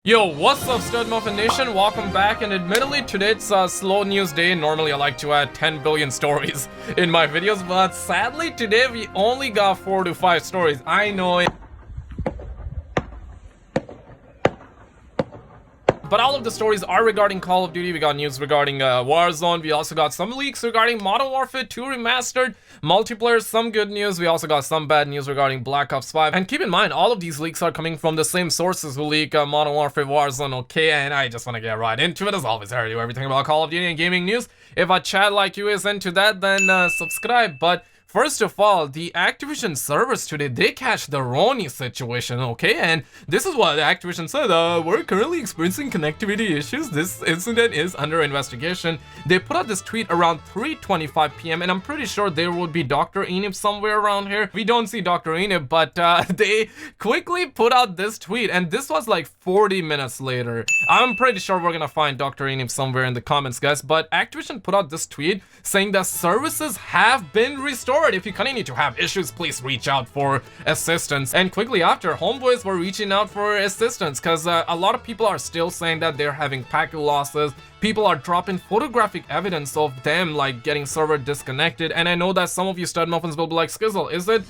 Yo, what's up, Stud Muffin Nation? Welcome back, and admittedly, today it's a slow news day. Normally, I like to add 10 billion stories in my videos, but sadly, today we only got 4 to 5 stories. I know it. But all of the stories are regarding Call of Duty. We got news regarding Warzone. We also got some leaks regarding Modern Warfare 2 Remastered, Multiplayer, some good news. We also got some bad news regarding Black Ops 5. And keep in mind, all of these leaks are coming from the same sources who leak Modern Warfare Warzone, okay? And I just want to get right into it. As always, I do everything about Call of Duty and gaming news. If a chat like you is into that, then subscribe. But first of all, the Activision servers today, they catch the Roni situation, okay? And this is what Activision said, we're currently experiencing connectivity issues. This incident is under investigation. They put out this tweet around 3:25 p.m. and I'm pretty sure there would be Dr. Enib somewhere around here. We don't see Dr. Enib, but they quickly put out this tweet, and this was like 40 minutes later. I'm pretty sure we're gonna find Dr. Enib somewhere in the comments, guys, but Activision put out this tweet saying that services have been restored. If you continue to have issues, please reach out for assistance. And quickly after, homeboys were reaching out for assistance because a lot of people are still saying that they're having packet losses. People are dropping photographic evidence of them like getting server disconnected. And I know that some of you stud muffins will be like, Skizzle, is it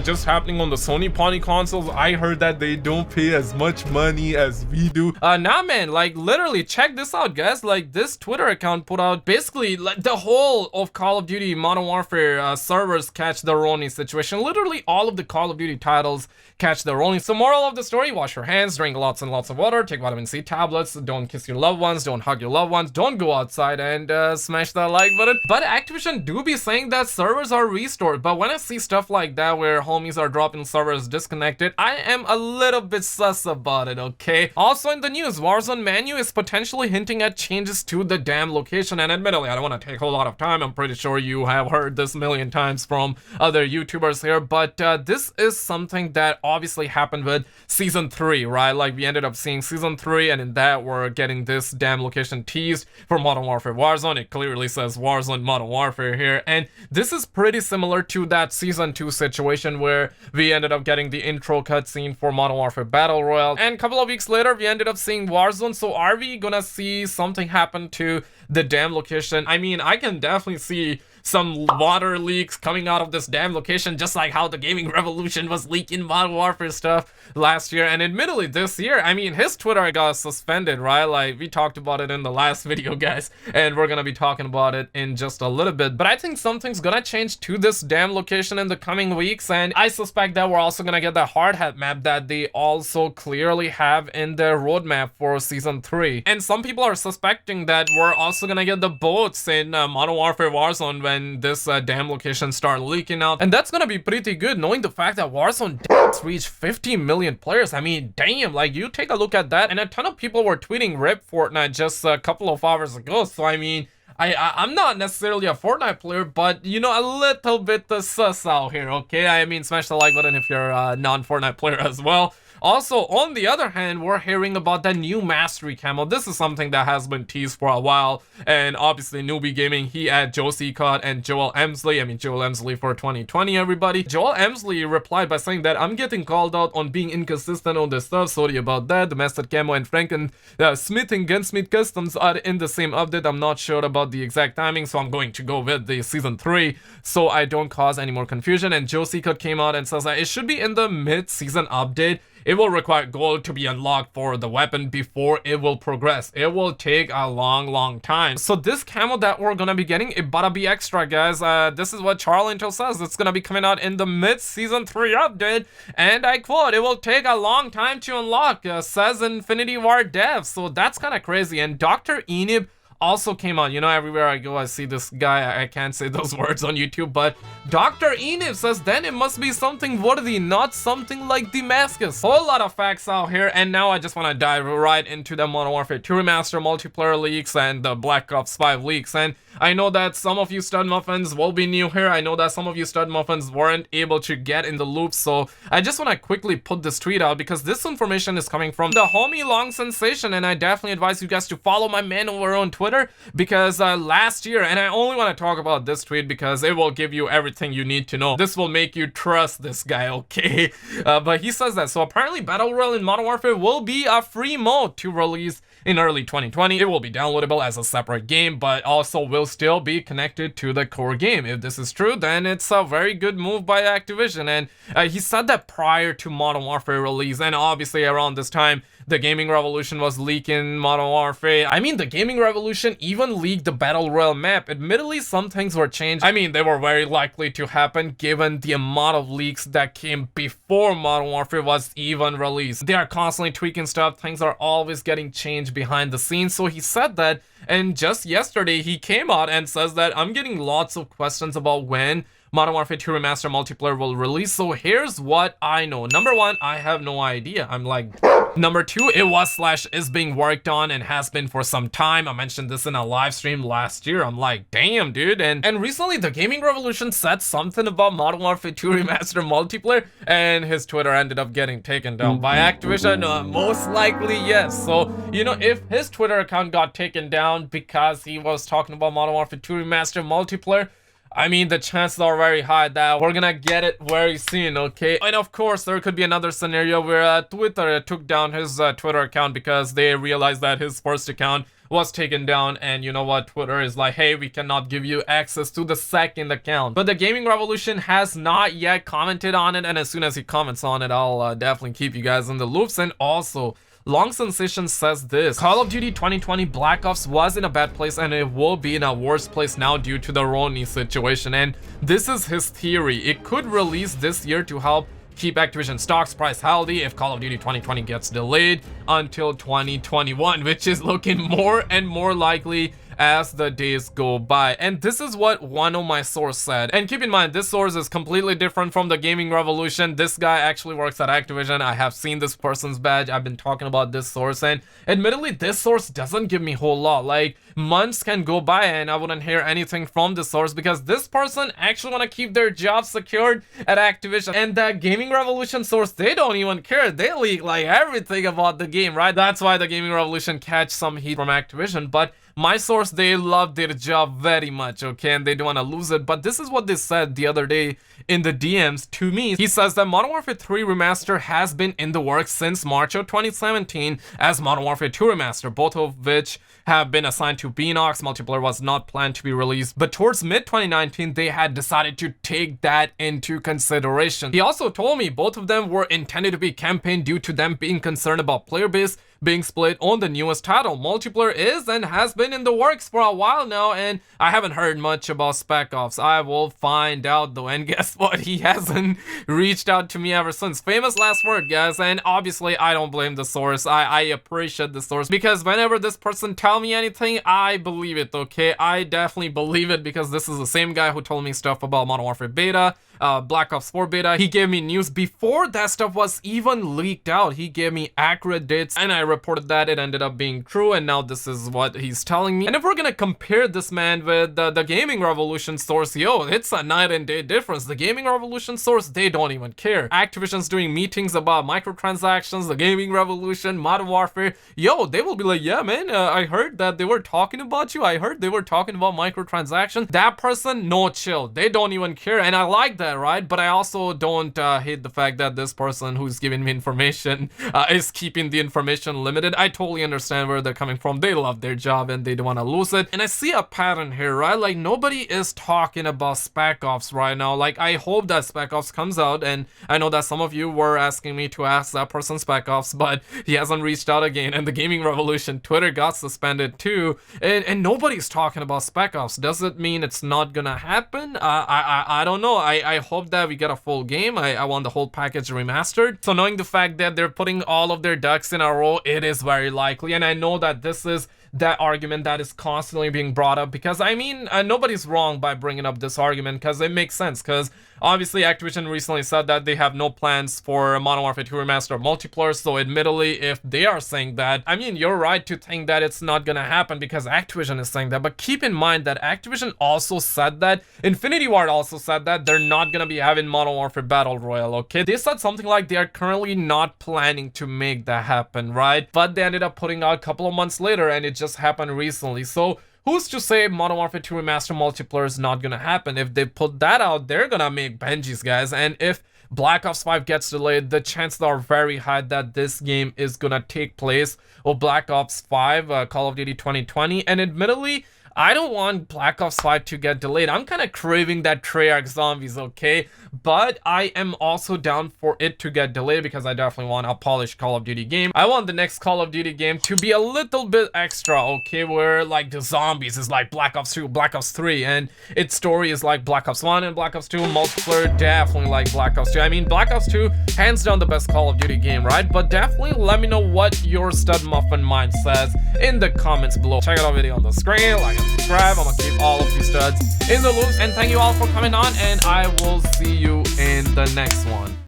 just happening on the Sony Pony consoles? I heard that they don't pay as much money as we do. Nah, man, like literally check this out, guys. Like this Twitter account put out basically like the whole of Call of Duty Modern Warfare servers catch the Roni situation. Literally all of the Call of Duty titles catch the Roni. So moral of the story, wash your hands, drink lots and lots of water, take vitamin C tablets, don't kiss your loved ones, don't hug your loved ones, don't go outside, and smash that like button. But Activision do be saying that servers are restored, but when I see stuff like that where homies are dropping servers disconnected, I am a little bit sus about it, okay? Also in the news, Warzone menu is potentially hinting at changes to the damn location, and admittedly, I don't want to take a whole lot of time. I'm pretty sure you have heard this a million times from other YouTubers here, but this is something that obviously happened with Season 3, right? Like, we ended up seeing Season 3, and in that, we're getting this damn location teased for Modern Warfare Warzone. It clearly says Warzone Modern Warfare here, and this is pretty similar to that Season 2 situation where we ended up getting the intro cutscene for Modern Warfare Battle Royale, and a couple of weeks later, we ended up seeing Warzone. So are we gonna see something happen to the damn location? I mean, I can definitely see some water leaks coming out of this damn location, just like how the gaming revolution was leaking Modern Warfare stuff last year. And admittedly this year, I mean, his Twitter got suspended, right? Like, we talked about it in the last video, guys, and we're gonna be talking about it in just a little bit. But I think something's gonna change to this damn location in the coming weeks, and I suspect that we're also gonna get the hard hat map that they also clearly have in their roadmap for Season 3. And some people are suspecting that we're also gonna get the boats in Modern Warfare Warzone when this damn location start leaking out, and that's gonna be pretty good, knowing the fact that Warzone reached 50 million players. I mean, damn, like, you take a look at that, and a ton of people were tweeting RIP Fortnite just a couple of hours ago. So I mean, I'm not necessarily a Fortnite player, but you know, a little bit sus out here, okay? I mean, smash the like button if you're a non-Fortnite player as well. Also, on the other hand, we're hearing about the new Mastery Camo. This is something that has been teased for a while, and obviously Newbie Gaming, he had Josie Cott and Joel Emsley. I mean, Joel Emsley for 2020, everybody. Joel Emsley replied by saying that I'm getting called out on being inconsistent on this stuff. Sorry about that. The Mastered Camo and Franken Smith and Gunsmith Customs are in the same update. I'm not sure about the exact timing, so I'm going to go with the Season 3 so I don't cause any more confusion. And Josie Cott came out and says that it should be in the mid-season update. It will require gold to be unlocked for the weapon before it will progress. It will take a long time. So this camo that we're gonna be getting, it better be extra, guys. This is what Charlinto says. It's gonna be coming out in the mid-season 3 update, and I quote, "It will take a long time to unlock," says Infinity War Dev. So that's kind of crazy. And Dr. Enib also came on. You know, everywhere I go, I see this guy. I can't say those words on YouTube, but Dr. Enib says then it must be something worthy, not something like Damascus. Whole lot of facts out here, and now I just want to dive right into the Modern Warfare 2 Remastered multiplayer leaks and the Black Ops 5 leaks. And I know that some of you stud muffins will be new here. I know that some of you stud muffins weren't able to get in the loop, so I just want to quickly put this tweet out because this information is coming from the homie Long Sensation, and I definitely advise you guys to follow my man over on Twitter. Twitter because last year, and I only want to talk about this tweet because it will give you everything you need to know. This will make you trust this guy, okay? But he says that. So apparently Battle Royale in Modern Warfare will be a free mode to release in early 2020. It will be downloadable as a separate game, but also will still be connected to the core game. If this is true, then it's a very good move by Activision. And he said that prior to Modern Warfare release, and obviously around this time, the Gaming Revolution was leaking Modern Warfare. I mean, the Gaming Revolution even leaked the Battle Royale map. Admittedly, some things were changed. I mean, they were very likely to happen given the amount of leaks that came before Modern Warfare was even released. They are constantly tweaking stuff. Things are always getting changed behind the scenes. So he said that, and just yesterday he came out and says that I'm getting lots of questions about when Modern Warfare 2 Remastered multiplayer will release. So here's what I know. Number one, I have no idea. I'm like, number two, it was / is being worked on and has been for some time. I mentioned this in a live stream last year. I'm like, damn, dude. And recently the Gaming Revolution said something about Modern Warfare 2 Remastered multiplayer, and his Twitter ended up getting taken down by Activision. Most likely, yes. So, you know, if his Twitter account got taken down because he was talking about Modern Warfare 2 Remastered multiplayer, I mean, the chances are very high that we're gonna get it very soon, okay? And of course, there could be another scenario where Twitter took down his Twitter account because they realized that his first account was taken down, and you know what, Twitter is like, hey, we cannot give you access to the second account. But the Gaming Revolution has not yet commented on it, and as soon as he comments on it, I'll definitely keep you guys in the loops. And also, Long Sensation says this: Call of Duty 2020 Black Ops was in a bad place and it will be in a worse place now due to the Ronnie situation. And this is his theory. It could release this year to help keep Activision stocks price healthy if Call of Duty 2020 gets delayed until 2021, which is looking more and more likely as the days go by. And this is what one of my sources said. And keep in mind, this source is completely different from the Gaming Revolution. This guy actually works at Activision. I have seen this person's badge. I've been talking about this source, and admittedly, this source doesn't give me a whole lot. Like, months can go by and I wouldn't hear anything from this source because this person actually want to keep their job secured at Activision. And that Gaming Revolution source, they don't even care. They leak like everything about the game, right? That's why the Gaming Revolution catch some heat from Activision. But my source, they love their job very much, okay, and they don't want to lose it. But this is what they said the other day in the DMs to me. He says that Modern Warfare 3 Remaster has been in the works since March of 2017 as Modern Warfare 2 Remaster, both of which have been assigned to Beanox. Multiplayer was not planned to be released, but towards mid-2019, they had decided to take that into consideration. He also told me both of them were intended to be campaign due to them being concerned about player base being split on the newest title. Multiplayer is and has been in the works for a while now, and I haven't heard much about Spec Ops. I will find out though, and guess what? He hasn't reached out to me ever since. Famous last word, guys, and obviously I don't blame the source. I appreciate the source because whenever this person tell me anything, I believe it, okay? I definitely believe it because this is the same guy who told me stuff about Modern Warfare Beta, Black Ops 4 Beta. He gave me news before that stuff was even leaked out. He gave me accurate dates, and I reported that it ended up being true, and now this is what he's telling me. And if we're gonna compare this man with the Gaming Revolution source, yo, it's a night and day difference. The Gaming Revolution source, they don't even care. Activision's doing meetings about microtransactions, the Gaming Revolution, Modern Warfare, yo, they will be like, yeah, man, I heard that they were talking about you. I heard they were talking about microtransactions. That person, no chill. They don't even care, and I like that, right? But I also don't hate the fact that this person who's giving me information is keeping the information limited. I totally understand where they're coming from. They love their job and they don't want to lose it. And I see a pattern here, right? Like, nobody is talking about Spec Ops right now. Like, I hope that Spec Ops comes out, and I know that some of you were asking me to ask that person Spec Ops, but he hasn't reached out again. And the Gaming Revolution Twitter got suspended too, and nobody's talking about Spec Ops. Does it mean it's not gonna happen? I don't know. I hope that we get a full game. I want the whole package remastered. So knowing the fact that they're putting all of their ducks in a row, it is very likely. And I know that this is that argument that is constantly being brought up because, I mean, nobody's wrong by bringing up this argument because it makes sense. Because obviously Activision recently said that they have no plans for Modern Warfare 2 Remastered multiplayer. So admittedly, if they are saying that, I mean, you're right to think that it's not gonna happen because Activision is saying that. But keep in mind that Activision also said that, Infinity Ward also said that they're not gonna be having Modern Warfare Battle Royale, okay? They said something like they are currently not planning to make that happen, right? But they ended up putting out a couple of months later, and it just happened recently. So who's to say Modern Warfare 2 Remastered multiplayer is not gonna happen? If they put that out, they're gonna make Benjis, guys. And if Black Ops 5 gets delayed, the chances are very high that this game is gonna take place with Black Ops 5, Call of Duty 2020. And admittedly, I don't want Black Ops 5 to get delayed. I'm kind of craving that Treyarch zombies, okay? But I am also down for it to get delayed because I definitely want a polished Call of Duty game. I want the next Call of Duty game to be a little bit extra, okay? Where like the zombies is like Black Ops 2, Black Ops 3, and its story is like Black Ops 1 and Black Ops 2. Multiplayer definitely like Black Ops 2. I mean, Black Ops 2, hands down the best Call of Duty game, right? But definitely let me know what your stud muffin mind says in the comments below. Check out our video on the screen, like and subscribe. I'm gonna keep all of you studs in the loop. And thank you all for coming on, and I will see you in the next one.